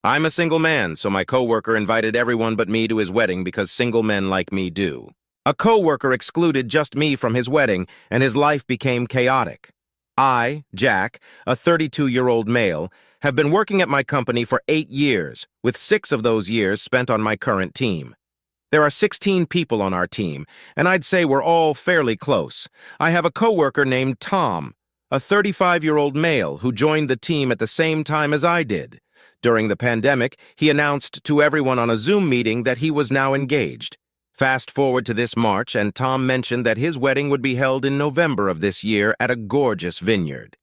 I'm a single man, so my coworker invited everyone but me to his wedding because single men like me do. A coworker excluded just me from his wedding, and his life became chaotic. I, Jack, a 32-year-old male, have been working at my company for 8 years, with 6 of those years spent on my current team. There are 16 people on our team, and I'd say we're all fairly close. I have a coworker named Tom, a 35-year-old male who joined the team at the same time as I did. During the pandemic, he announced to everyone on a Zoom meeting that he was now engaged. Fast forward to this March, and Tom mentioned that his wedding would be held in November of this year at a gorgeous vineyard.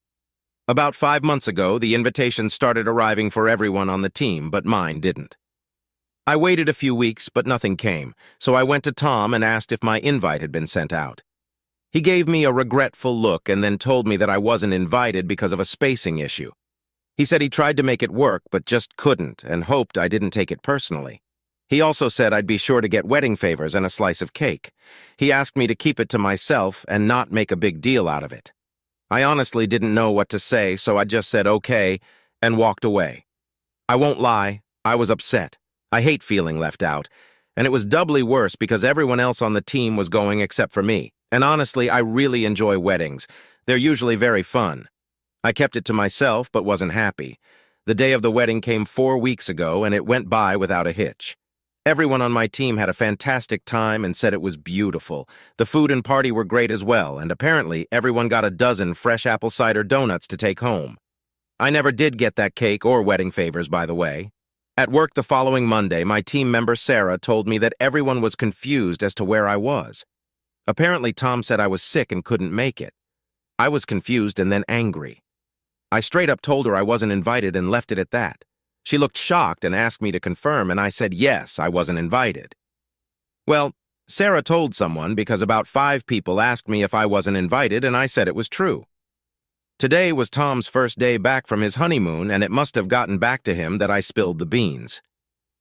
About 5 months ago, the invitations started arriving for everyone on the team, but mine didn't. I waited a few weeks, but nothing came, so I went to Tom and asked if my invite had been sent out. He gave me a regretful look and then told me that I wasn't invited because of a spacing issue. He said he tried to make it work, but just couldn't, and hoped I didn't take it personally. He also said I'd be sure to get wedding favors and a slice of cake. He asked me to keep it to myself and not make a big deal out of it. I honestly didn't know what to say, so I just said okay and walked away. I won't lie, I was upset. I hate feeling left out, and it was doubly worse because everyone else on the team was going except for me. And honestly, I really enjoy weddings. They're usually very fun. I kept it to myself, but wasn't happy. The day of the wedding came 4 weeks ago, and it went by without a hitch. Everyone on my team had a fantastic time and said it was beautiful. The food and party were great as well, and apparently everyone got a dozen fresh apple cider donuts to take home. I never did get that cake or wedding favors, by the way. At work the following Monday, my team member Sarah told me that everyone was confused as to where I was. Apparently Tom said I was sick and couldn't make it. I was confused and then angry. I straight up told her I wasn't invited and left it at that. She looked shocked and asked me to confirm, and I said yes, I wasn't invited. Well, Sarah told someone because about 5 people asked me if I wasn't invited, and I said it was true. Today was Tom's first day back from his honeymoon, and it must have gotten back to him that I spilled the beans.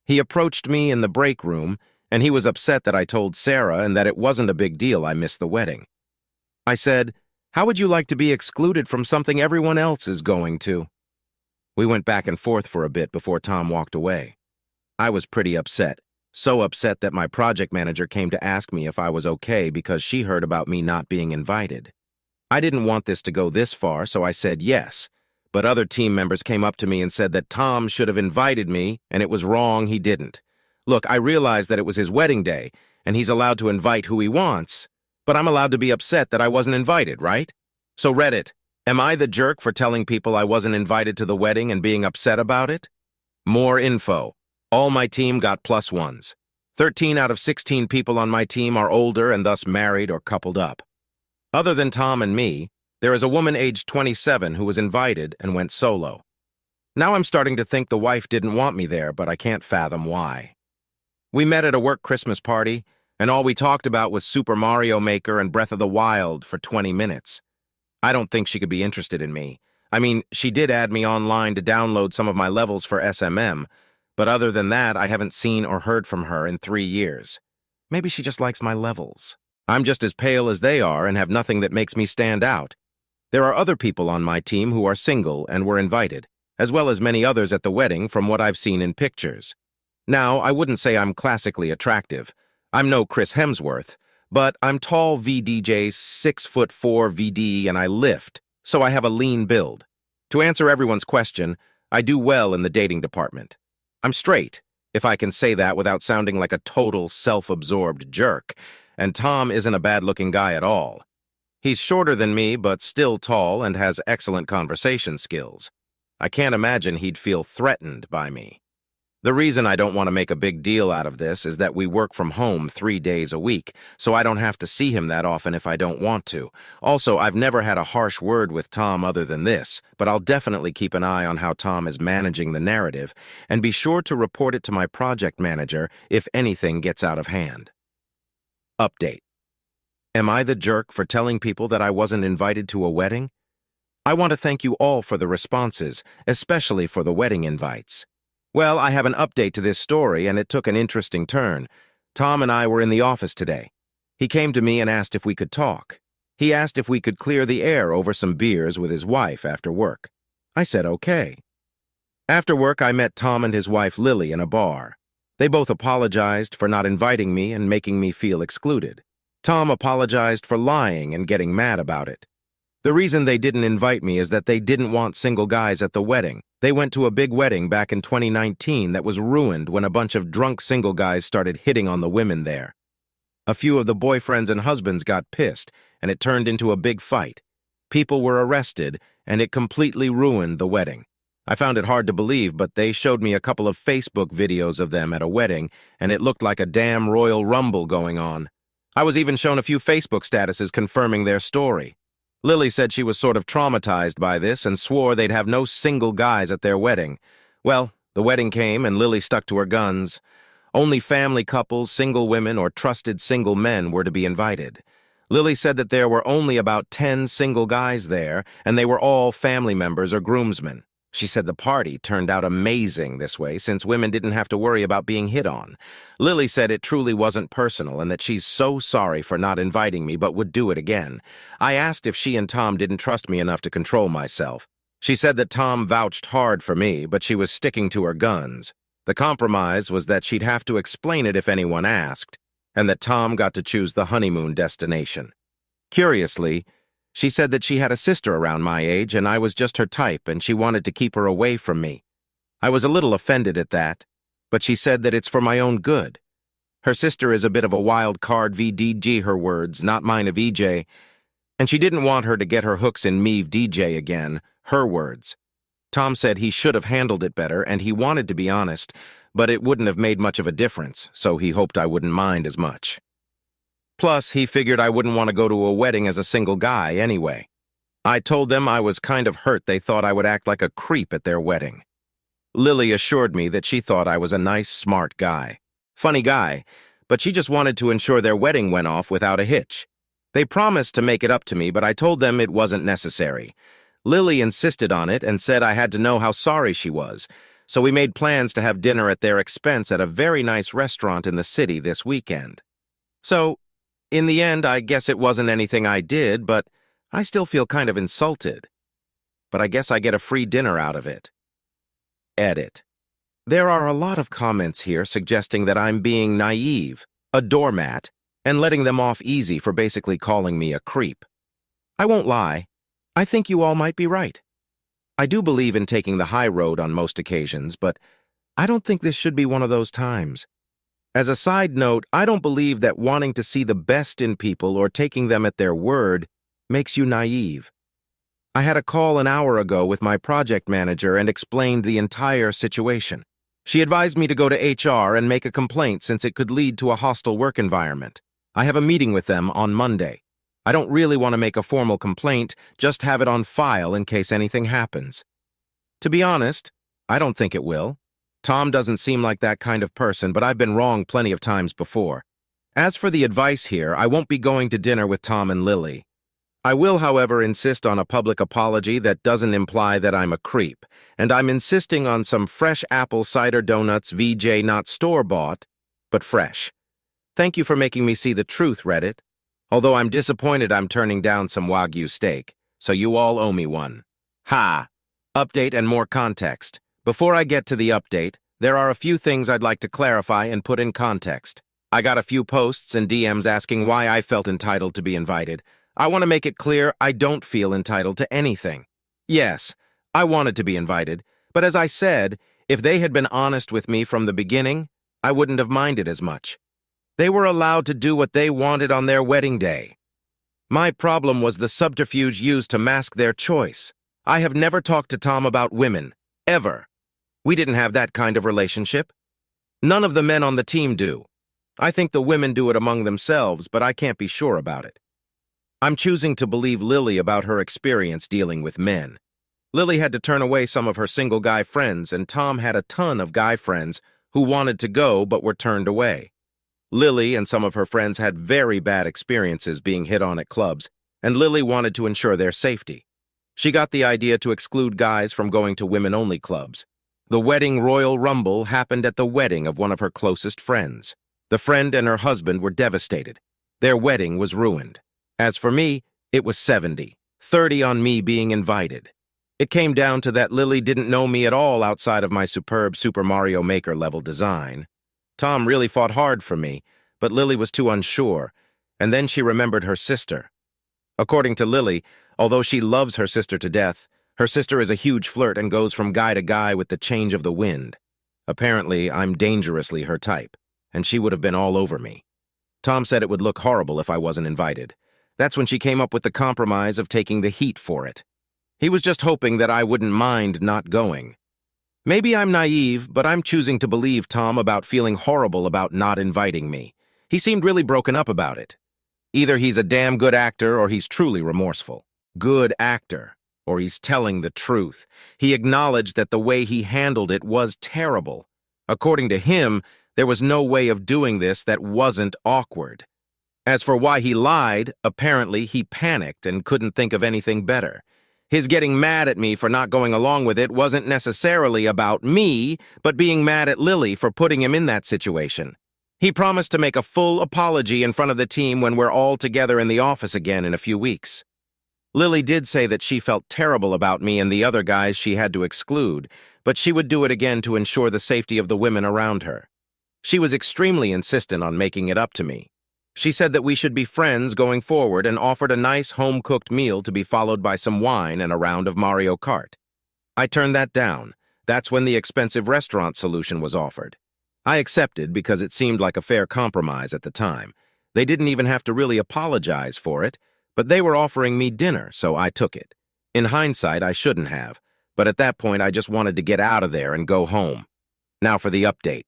He approached me in the break room, and he was upset that I told Sarah and that it wasn't a big deal I missed the wedding. I said, "How would you like to be excluded from something everyone else is going to?" We went back and forth for a bit before Tom walked away. I was pretty upset, so upset that my project manager came to ask me if I was okay because she heard about me not being invited. I didn't want this to go this far, so I said yes, but other team members came up to me and said that Tom should have invited me, and it was wrong he didn't. Look, I realized that it was his wedding day, and he's allowed to invite who he wants, but I'm allowed to be upset that I wasn't invited, right? So Reddit, am I the jerk for telling people I wasn't invited to the wedding and being upset about it? More info. All my team got +1s. 13 out of 16 people on my team are older and thus married or coupled up. Other than Tom and me, there is a woman aged 27 who was invited and went solo. Now I'm starting to think the wife didn't want me there, but I can't fathom why. We met at a work Christmas party, and all we talked about was Super Mario Maker and Breath of the Wild for 20 minutes. I don't think she could be interested in me. I mean, she did add me online to download some of my levels for SMM, but other than that, I haven't seen or heard from her in 3 years. Maybe she just likes my levels. I'm just as pale as they are and have nothing that makes me stand out. There are other people on my team who are single and were invited, as well as many others at the wedding from what I've seen in pictures. Now, I wouldn't say I'm classically attractive. I'm no Chris Hemsworth, but I'm tall VDJ, 6'4" VD, and I lift, so I have a lean build. To answer everyone's question, I do well in the dating department. I'm straight, if I can say that without sounding like a total self-absorbed jerk, and Tom isn't a bad-looking guy at all. He's shorter than me, but still tall and has excellent conversation skills. I can't imagine he'd feel threatened by me. The reason I don't want to make a big deal out of this is that we work from home 3 days a week, so I don't have to see him that often if I don't want to. Also, I've never had a harsh word with Tom other than this, but I'll definitely keep an eye on how Tom is managing the narrative and be sure to report it to my project manager if anything gets out of hand. Update. Am I the jerk for telling people that I wasn't invited to a wedding? I want to thank you all for the responses, especially for the wedding invites. Well, I have an update to this story, and it took an interesting turn. Tom and I were in the office today. He came to me and asked if we could talk. He asked if we could clear the air over some beers with his wife after work. I said okay. After work, I met Tom and his wife Lily in a bar. They both apologized for not inviting me and making me feel excluded. Tom apologized for lying and getting mad about it. The reason they didn't invite me is that they didn't want single guys at the wedding. They went to a big wedding back in 2019 that was ruined when a bunch of drunk single guys started hitting on the women there. A few of the boyfriends and husbands got pissed, and it turned into a big fight. People were arrested, and it completely ruined the wedding. I found it hard to believe, but they showed me a couple of Facebook videos of them at a wedding, and it looked like a damn Royal Rumble going on. I was even shown a few Facebook statuses confirming their story. Lily said she was sort of traumatized by this and swore they'd have no single guys at their wedding. Well, the wedding came and Lily stuck to her guns. Only family couples, single women, or trusted single men were to be invited. Lily said that there were only about 10 single guys there, and they were all family members or groomsmen. She said the party turned out amazing this way since women didn't have to worry about being hit on. Lily said it truly wasn't personal and that she's so sorry for not inviting me but would do it again. I asked if she and Tom didn't trust me enough to control myself. She said that Tom vouched hard for me, but she was sticking to her guns. The compromise was that she'd have to explain it if anyone asked, and that Tom got to choose the honeymoon destination. Curiously, she said that she had a sister around my age and I was just her type and she wanted to keep her away from me. I was a little offended at that, but she said that it's for my own good. Her sister is a bit of a wild card VDG, her words, not mine of EJ, and she didn't want her to get her hooks in me DJ again, her words. Tom said he should have handled it better and he wanted to be honest, but it wouldn't have made much of a difference, so he hoped I wouldn't mind as much. Plus, he figured I wouldn't want to go to a wedding as a single guy anyway. I told them I was kind of hurt they thought I would act like a creep at their wedding. Lily assured me that she thought I was a nice, smart guy. Funny guy, but she just wanted to ensure their wedding went off without a hitch. They promised to make it up to me, but I told them it wasn't necessary. Lily insisted on it and said I had to know how sorry she was, so we made plans to have dinner at their expense at a very nice restaurant in the city this weekend. So, in the end, I guess it wasn't anything I did, but I still feel kind of insulted. But I guess I get a free dinner out of it. Edit. There are a lot of comments here suggesting that I'm being naive, a doormat, and letting them off easy for basically calling me a creep. I won't lie. I think you all might be right. I do believe in taking the high road on most occasions, but I don't think this should be one of those times. As a side note, I don't believe that wanting to see the best in people or taking them at their word makes you naive. I had a call an hour ago with my project manager and explained the entire situation. She advised me to go to HR and make a complaint since it could lead to a hostile work environment. I have a meeting with them on Monday. I don't really want to make a formal complaint, just have it on file in case anything happens. To be honest, I don't think it will. Tom doesn't seem like that kind of person, but I've been wrong plenty of times before. As for the advice here, I won't be going to dinner with Tom and Lily. I will, however, insist on a public apology that doesn't imply that I'm a creep, and I'm insisting on some fresh apple cider donuts VJ, not store-bought, but fresh. Thank you for making me see the truth, Reddit. Although I'm disappointed I'm turning down some Wagyu steak, so you all owe me one. Ha! Update and more context. Before I get to the update, there are a few things I'd like to clarify and put in context. I got a few posts and DMs asking why I felt entitled to be invited. I want to make it clear I don't feel entitled to anything. Yes, I wanted to be invited, but as I said, if they had been honest with me from the beginning, I wouldn't have minded as much. They were allowed to do what they wanted on their wedding day. My problem was the subterfuge used to mask their choice. I have never talked to Tom about women, ever. We didn't have that kind of relationship. None of the men on the team do. I think the women do it among themselves, but I can't be sure about it. I'm choosing to believe Lily about her experience dealing with men. Lily had to turn away some of her single guy friends, and Tom had a ton of guy friends who wanted to go but were turned away. Lily and some of her friends had very bad experiences being hit on at clubs, and Lily wanted to ensure their safety. She got the idea to exclude guys from going to women-only clubs. The wedding Royal Rumble happened at the wedding of one of her closest friends. The friend and her husband were devastated. Their wedding was ruined. As for me, it was 70, 30 on me being invited. It came down to that Lily didn't know me at all outside of my superb Super Mario Maker level design. Tom really fought hard for me, but Lily was too unsure, and then she remembered her sister. According to Lily, although she loves her sister to death, her sister is a huge flirt and goes from guy to guy with the change of the wind. Apparently, I'm dangerously her type, and she would have been all over me. Tom said it would look horrible if I wasn't invited. That's when she came up with the compromise of taking the heat for it. He was just hoping that I wouldn't mind not going. Maybe I'm naive, but I'm choosing to believe Tom about feeling horrible about not inviting me. He seemed really broken up about it. Either he's a damn good actor or he's truly remorseful. Good actor, or he's telling the truth. He acknowledged that the way he handled it was terrible. According to him, there was no way of doing this that wasn't awkward. As for why he lied, apparently he panicked and couldn't think of anything better. His getting mad at me for not going along with it wasn't necessarily about me, but being mad at Lily for putting him in that situation. He promised to make a full apology in front of the team when we're all together in the office again in a few weeks. Lily did say that she felt terrible about me and the other guys she had to exclude, but she would do it again to ensure the safety of the women around her. She was extremely insistent on making it up to me. She said that we should be friends going forward and offered a nice home-cooked meal to be followed by some wine and a round of Mario Kart. I turned that down. That's when the expensive restaurant solution was offered. I accepted because it seemed like a fair compromise at the time. They didn't even have to really apologize for it, but they were offering me dinner, so I took it. In hindsight, I shouldn't have, but at that point I just wanted to get out of there and go home. Now for the update.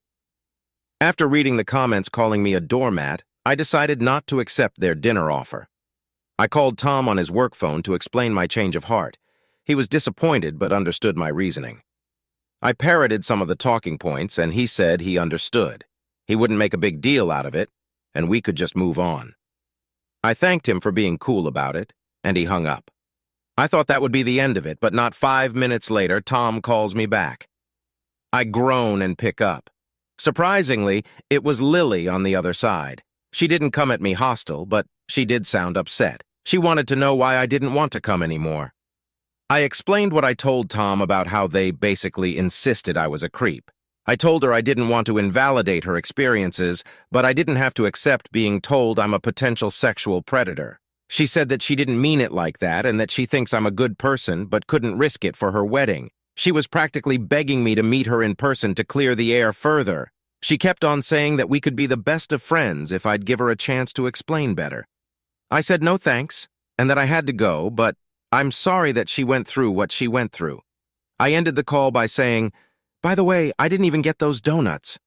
After reading the comments calling me a doormat, I decided not to accept their dinner offer. I called Tom on his work phone to explain my change of heart. He was disappointed but understood my reasoning. I parroted some of the talking points, and he said he understood. He wouldn't make a big deal out of it, and we could just move on. I thanked him for being cool about it, and he hung up. I thought that would be the end of it, but not 5 minutes later, Tom calls me back. I groan and pick up. Surprisingly, it was Lily on the other side. She didn't come at me hostile, but she did sound upset. She wanted to know why I didn't want to come anymore. I explained what I told Tom about how they basically insisted I was a creep. I told her I didn't want to invalidate her experiences, but I didn't have to accept being told I'm a potential sexual predator. She said that she didn't mean it like that and that she thinks I'm a good person but couldn't risk it for her wedding. She was practically begging me to meet her in person to clear the air further. She kept on saying that we could be the best of friends if I'd give her a chance to explain better. I said no thanks, and that I had to go, but I'm sorry that she went through what she went through. I ended the call by saying, "By the way, I didn't even get those donuts."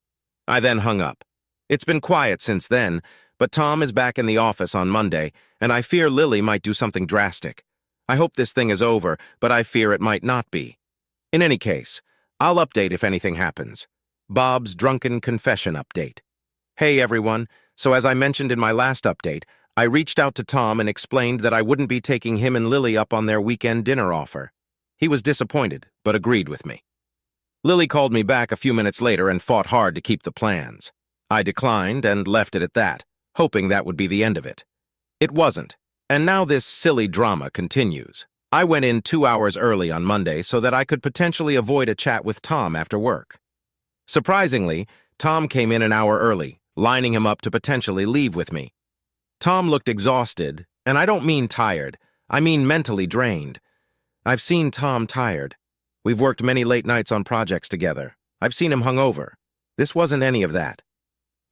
I then hung up. It's been quiet since then, but Tom is back in the office on Monday, and I fear Lily might do something drastic. I hope this thing is over, but I fear it might not be. In any case, I'll update if anything happens. Bob's Drunken Confession Update. Hey everyone, so as I mentioned in my last update, I reached out to Tom and explained that I wouldn't be taking him and Lily up on their weekend dinner offer. He was disappointed, but agreed with me. Lily called me back a few minutes later and fought hard to keep the plans. I declined and left it at that, hoping that would be the end of it. It wasn't, and now this silly drama continues. I went in 2 hours early on Monday so that I could potentially avoid a chat with Tom after work. Surprisingly, Tom came in an hour early, lining him up to potentially leave with me. Tom looked exhausted, and I don't mean tired, I mean mentally drained. I've seen Tom tired. We've worked many late nights on projects together. I've seen him hungover. This wasn't any of that.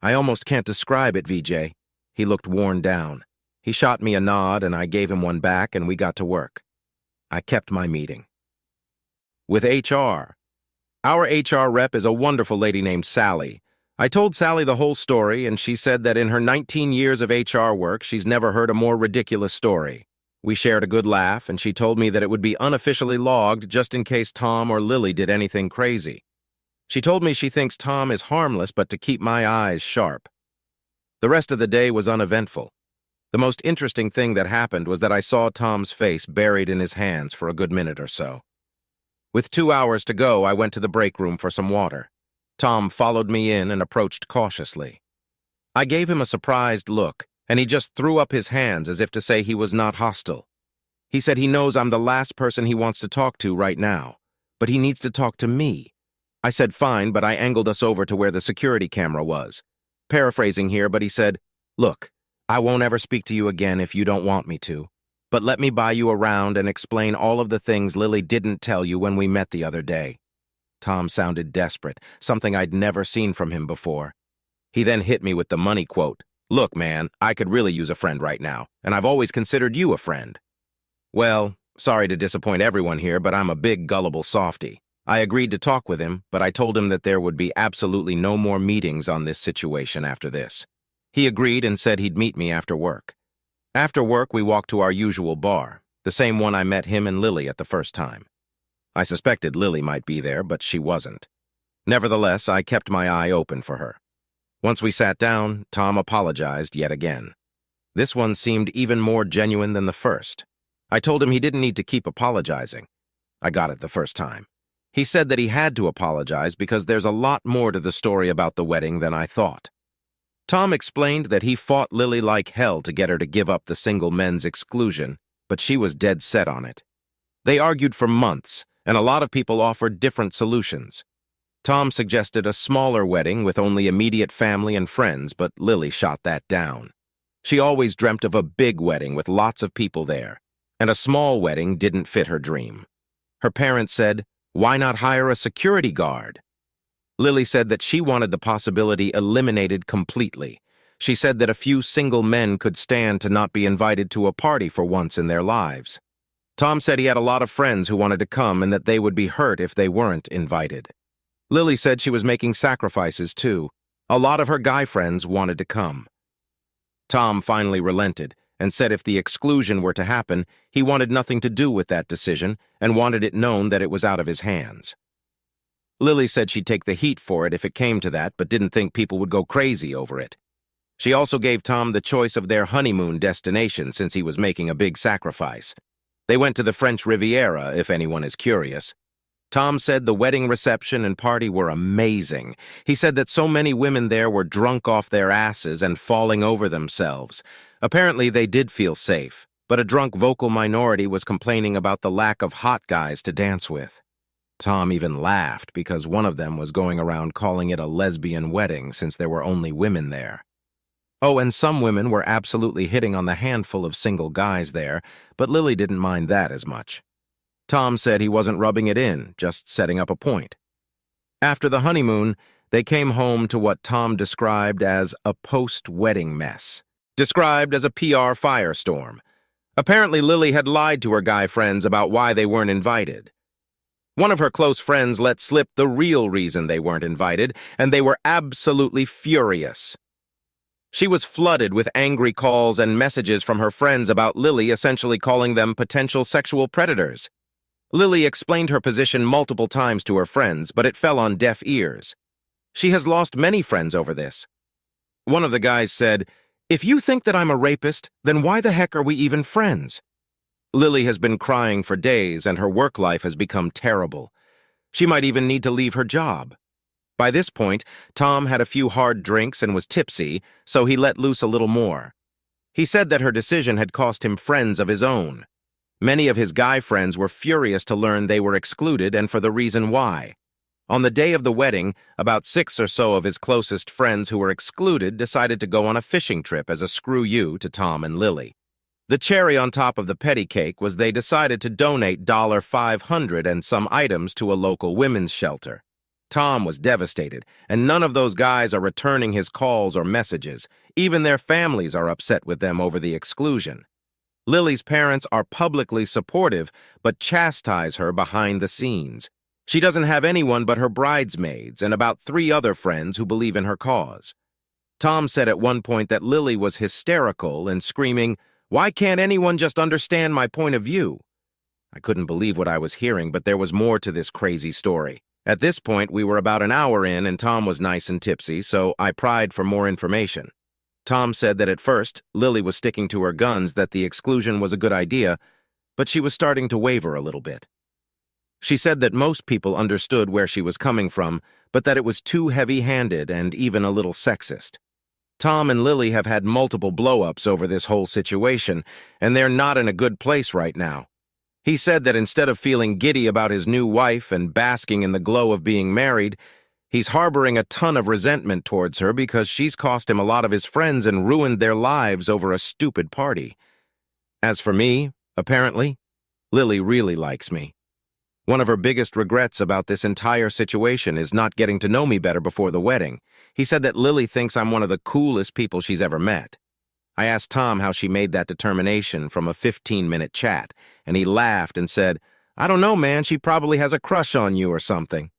I almost can't describe it, VJ. He looked worn down. He shot me a nod, and I gave him one back, and we got to work. I kept my meeting. With HR. Our HR rep is a wonderful lady named Sally. I told Sally the whole story, and she said that in her 19 years of HR work, she's never heard a more ridiculous story. We shared a good laugh, and she told me that it would be unofficially logged just in case Tom or Lily did anything crazy. She told me she thinks Tom is harmless, but to keep my eyes sharp. The rest of the day was uneventful. The most interesting thing that happened was that I saw Tom's face buried in his hands for a good minute or so. With 2 hours to go, I went to the break room for some water. Tom followed me in and approached cautiously. I gave him a surprised look, and he just threw up his hands as if to say he was not hostile. He said he knows I'm the last person he wants to talk to right now, but he needs to talk to me. I said fine, but I angled us over to where the security camera was. Paraphrasing here, but he said, "Look, I won't ever speak to you again if you don't want me to, but let me buy you around and explain all of the things Lily didn't tell you when we met the other day." Tom sounded desperate, something I'd never seen from him before. He then hit me with the money quote. "Look, man, I could really use a friend right now, and I've always considered you a friend." Well, sorry to disappoint everyone here, but I'm a big gullible softy. I agreed to talk with him, but I told him that there would be absolutely no more meetings on this situation after this. He agreed and said he'd meet me after work. After work, we walked to our usual bar, the same one I met him and Lily at the first time. I suspected Lily might be there, but she wasn't. Nevertheless, I kept my eye open for her. Once we sat down, Tom apologized yet again. This one seemed even more genuine than the first. I told him he didn't need to keep apologizing. I got it the first time. He said that he had to apologize because there's a lot more to the story about the wedding than I thought. Tom explained that he fought Lily like hell to get her to give up the single men's exclusion, but she was dead set on it. They argued for months, and a lot of people offered different solutions. Tom suggested a smaller wedding with only immediate family and friends, but Lily shot that down. She always dreamt of a big wedding with lots of people there, and a small wedding didn't fit her dream. Her parents said, "Why not hire a security guard?" Lily said that she wanted the possibility eliminated completely. She said that a few single men could stand to not be invited to a party for once in their lives. Tom said he had a lot of friends who wanted to come and that they would be hurt if they weren't invited. Lily said she was making sacrifices too. A lot of her guy friends wanted to come. Tom finally relented and said if the exclusion were to happen, he wanted nothing to do with that decision and wanted it known that it was out of his hands. Lily said she'd take the heat for it if it came to that, but didn't think people would go crazy over it. She also gave Tom the choice of their honeymoon destination since he was making a big sacrifice. They went to the French Riviera, if anyone is curious. Tom said the wedding reception and party were amazing. He said that so many women there were drunk off their asses and falling over themselves. Apparently, they did feel safe, but a drunk vocal minority was complaining about the lack of hot guys to dance with. Tom even laughed because one of them was going around calling it a lesbian wedding since there were only women there. Oh, and some women were absolutely hitting on the handful of single guys there, but Lily didn't mind that as much. Tom said he wasn't rubbing it in, just setting up a point. After the honeymoon, they came home to what Tom described as a post-wedding mess. Described as a PR firestorm. Apparently, Lily had lied to her guy friends about why they weren't invited. One of her close friends let slip the real reason they weren't invited, and they were absolutely furious. She was flooded with angry calls and messages from her friends about Lily essentially calling them potential sexual predators. Lily explained her position multiple times to her friends, but it fell on deaf ears. She has lost many friends over this. One of the guys said, "If you think that I'm a rapist, then why the heck are we even friends?" Lily has been crying for days, and her work life has become terrible. She might even need to leave her job. By this point, Tom had a few hard drinks and was tipsy, so he let loose a little more. He said that her decision had cost him friends of his own. Many of his guy friends were furious to learn they were excluded and for the reason why. On the day of the wedding, about 6 or so of his closest friends who were excluded decided to go on a fishing trip as a screw you to Tom and Lily. The cherry on top of the petty cake was they decided to donate $500 and some items to a local women's shelter. Tom was devastated, and none of those guys are returning his calls or messages. Even their families are upset with them over the exclusion. Lily's parents are publicly supportive, but chastise her behind the scenes. She doesn't have anyone but her bridesmaids and about 3 other friends who believe in her cause. Tom said at one point that Lily was hysterical and screaming, "Why can't anyone just understand my point of view?" I couldn't believe what I was hearing, but there was more to this crazy story. At this point, we were about an hour in and Tom was nice and tipsy, so I pried for more information. Tom said that at first, Lily was sticking to her guns that the exclusion was a good idea, but she was starting to waver a little bit. She said that most people understood where she was coming from, but that it was too heavy-handed and even a little sexist. Tom and Lily have had multiple blow-ups over this whole situation, and they're not in a good place right now. He said that instead of feeling giddy about his new wife and basking in the glow of being married, he's harboring a ton of resentment towards her because she's cost him a lot of his friends and ruined their lives over a stupid party. As for me, apparently, Lily really likes me. One of her biggest regrets about this entire situation is not getting to know me better before the wedding. He said that Lily thinks I'm one of the coolest people she's ever met. I asked Tom how she made that determination from a 15-minute chat, and he laughed and said, "I don't know, man, she probably has a crush on you or something."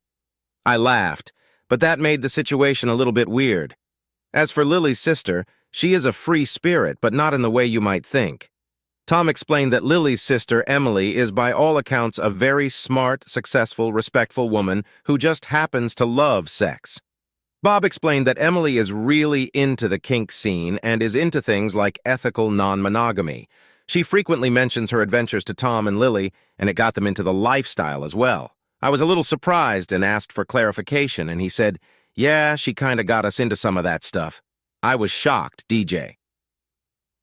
I laughed, but that made the situation a little bit weird. As for Lily's sister, she is a free spirit, but not in the way you might think. Tom explained that Lily's sister, Emily, is by all accounts a very smart, successful, respectful woman who just happens to love sex. Bob explained that Emily is really into the kink scene and is into things like ethical non-monogamy. She frequently mentions her adventures to Tom and Lily, and it got them into the lifestyle as well. I was a little surprised and asked for clarification, and he said, "Yeah, she kinda got us into some of that stuff." I was shocked, DJ.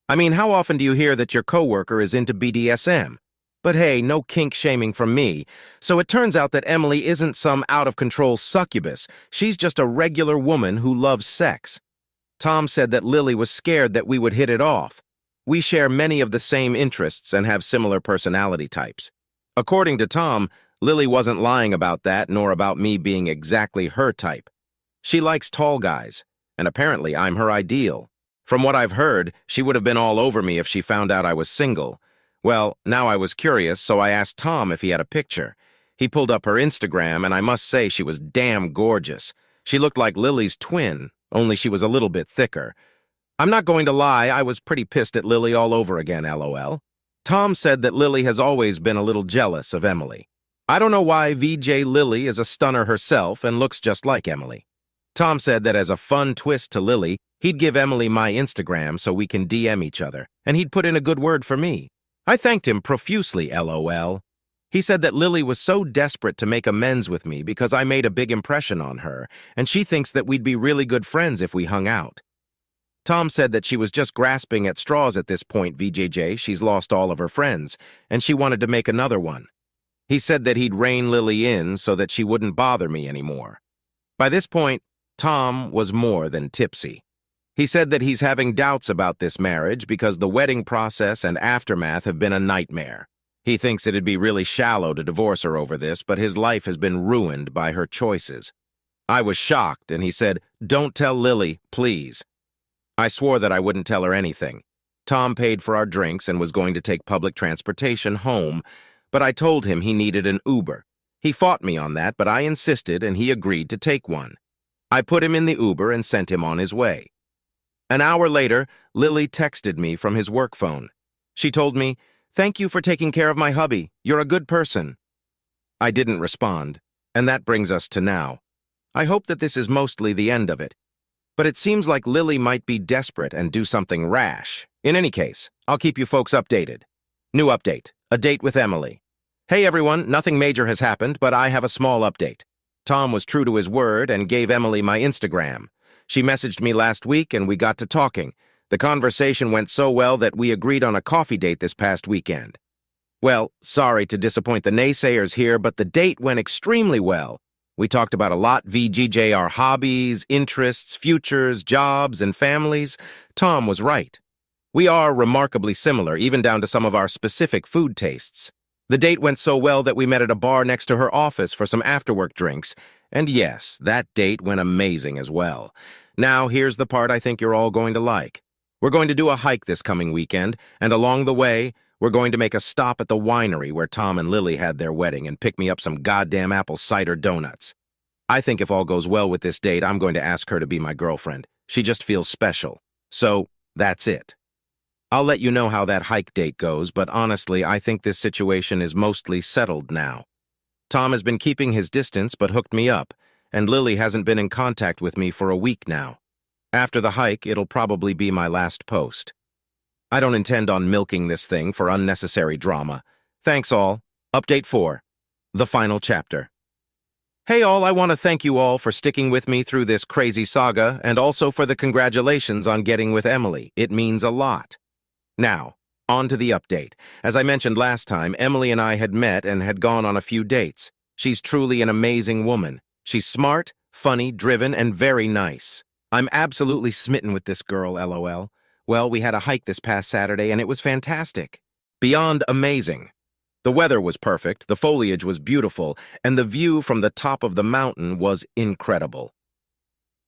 I mean, how often do you hear that your coworker is into BDSM? But hey, no kink shaming from me. So it turns out that Emily isn't some out-of-control succubus. She's just a regular woman who loves sex. Tom said that Lily was scared that we would hit it off. We share many of the same interests and have similar personality types. According to Tom, Lily wasn't lying about that, nor about me being exactly her type. She likes tall guys, and apparently I'm her ideal. From what I've heard, she would have been all over me if she found out I was single. Well, now I was curious, so I asked Tom if he had a picture. He pulled up her Instagram, and I must say she was damn gorgeous. She looked like Lily's twin, only she was a little bit thicker. I'm not going to lie, I was pretty pissed at Lily all over again, LOL. Tom said that Lily has always been a little jealous of Emily. I don't know why VJ Lily is a stunner herself and looks just like Emily. Tom said that as a fun twist to Lily, he'd give Emily my Instagram so we can DM each other, and he'd put in a good word for me. I thanked him profusely, LOL. He said that Lily was so desperate to make amends with me because I made a big impression on her, and she thinks that we'd be really good friends if we hung out. Tom said that she was just grasping at straws at this point, VJJ. She's lost all of her friends, and she wanted to make another one. He said that he'd rein Lily in so that she wouldn't bother me anymore. By this point, Tom was more than tipsy. He said that he's having doubts about this marriage because the wedding process and aftermath have been a nightmare. He thinks it'd be really shallow to divorce her over this, but his life has been ruined by her choices. I was shocked, and he said, "Don't tell Lily, please." I swore that I wouldn't tell her anything. Tom paid for our drinks and was going to take public transportation home, but I told him he needed an Uber. He fought me on that, but I insisted, and he agreed to take one. I put him in the Uber and sent him on his way. An hour later, Lily texted me from his work phone. She told me, "Thank you for taking care of my hubby. You're a good person." I didn't respond, and that brings us to now. I hope that this is mostly the end of it. But it seems like Lily might be desperate and do something rash. In any case, I'll keep you folks updated. New update, a date with Emily. Hey everyone, nothing major has happened, but I have a small update. Tom was true to his word and gave Emily my Instagram. She messaged me last week and we got to talking. The conversation went so well that we agreed on a coffee date this past weekend. Well, sorry to disappoint the naysayers here, but the date went extremely well. We talked about a lot, VGJ, our hobbies, interests, futures, jobs, and families. Tom was right. We are remarkably similar, even down to some of our specific food tastes. The date went so well that we met at a bar next to her office for some after-work drinks. And yes, that date went amazing as well. Now, here's the part I think you're all going to like. We're going to do a hike this coming weekend, and along the way, we're going to make a stop at the winery where Tom and Lily had their wedding and pick me up some goddamn apple cider donuts. I think if all goes well with this date, I'm going to ask her to be my girlfriend. She just feels special. So, that's it. I'll let you know how that hike date goes, but honestly, I think this situation is mostly settled now. Tom has been keeping his distance but hooked me up, and Lily hasn't been in contact with me for a week now. After the hike, it'll probably be my last post. I don't intend on milking this thing for unnecessary drama. Thanks all. Update 4. The final chapter. Hey all, I want to thank you all for sticking with me through this crazy saga and also for the congratulations on getting with Emily. It means a lot. Now, on to the update. As I mentioned last time, Emily and I had met and had gone on a few dates. She's truly an amazing woman. She's smart, funny, driven, and very nice. I'm absolutely smitten with this girl, LOL. Well, we had a hike this past Saturday and it was fantastic. Beyond amazing. The weather was perfect, the foliage was beautiful, and the view from the top of the mountain was incredible.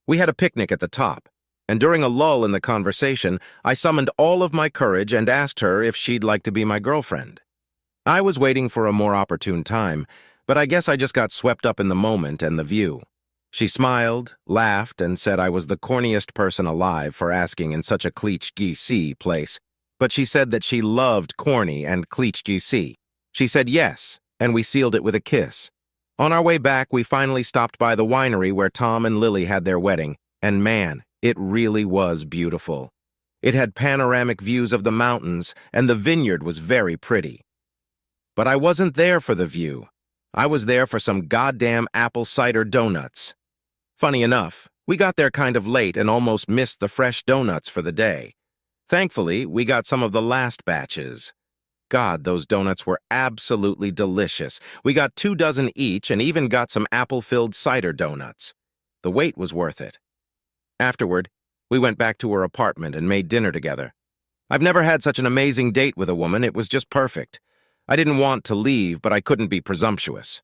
We had a picnic at the top, and during a lull in the conversation, I summoned all of my courage and asked her if she'd like to be my girlfriend. I was waiting for a more opportune time, but I guess I just got swept up in the moment and the view. She smiled, laughed, and said I was the corniest person alive for asking in such a cliché place, but she said that she loved corny and cliché. She said yes, and we sealed it with a kiss. On our way back, we finally stopped by the winery where Tom and Lily had their wedding, and man, it really was beautiful. It had panoramic views of the mountains, and the vineyard was very pretty. But I wasn't there for the view. I was there for some goddamn apple cider donuts. Funny enough, we got there kind of late and almost missed the fresh donuts for the day. Thankfully, we got some of the last batches. God, those donuts were absolutely delicious. We got 2 dozen each and even got some apple-filled cider donuts. The wait was worth it. Afterward, we went back to her apartment and made dinner together. I've never had such an amazing date with a woman. It was just perfect. I didn't want to leave, but I couldn't be presumptuous.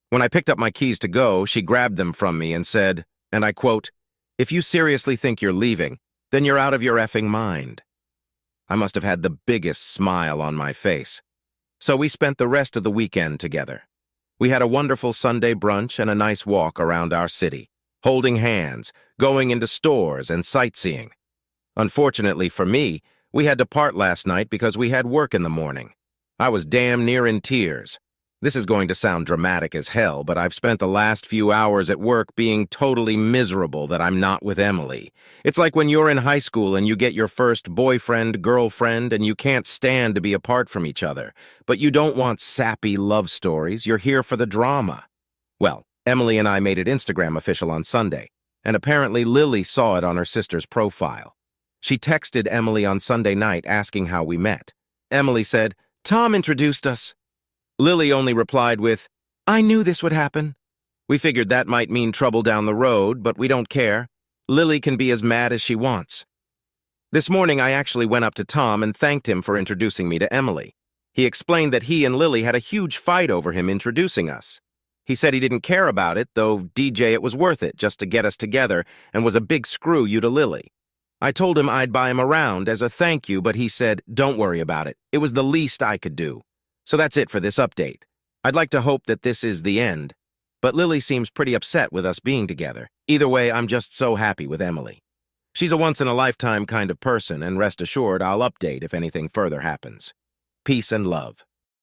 When I picked up my keys to go, she grabbed them from me and said, and I quote, "If you seriously think you're leaving, then you're out of your effing mind." I must have had the biggest smile on my face. So we spent the rest of the weekend together. We had a wonderful Sunday brunch and a nice walk around our city, holding hands, going into stores and sightseeing. Unfortunately for me, we had to part last night because we had work in the morning. I was damn near in tears. This is going to sound dramatic as hell, but I've spent the last few hours at work being totally miserable that I'm not with Emily. It's like when you're in high school and you get your first boyfriend, girlfriend, and you can't stand to be apart from each other. But you don't want sappy love stories, you're here for the drama. Well, Emily and I made it Instagram official on Sunday, and apparently Lily saw it on her sister's profile. She texted Emily on Sunday night asking how we met. Emily said, "Tom introduced us." Lily only replied with, "I knew this would happen." We figured that might mean trouble down the road, but we don't care. Lily can be as mad as she wants. This morning, I actually went up to Tom and thanked him for introducing me to Emily. He explained that he and Lily had a huge fight over him introducing us. He said he didn't care about it, though DJ it was worth it just to get us together and was a big screw you to Lily. I told him I'd buy him around as a thank you, but he said, "Don't worry about it. It was the least I could do." So that's it for this update. I'd like to hope that this is the end, but Lily seems pretty upset with us being together. Either way, I'm just so happy with Emily. She's a once-in-a-lifetime kind of person, and rest assured I'll update if anything further happens. Peace and love.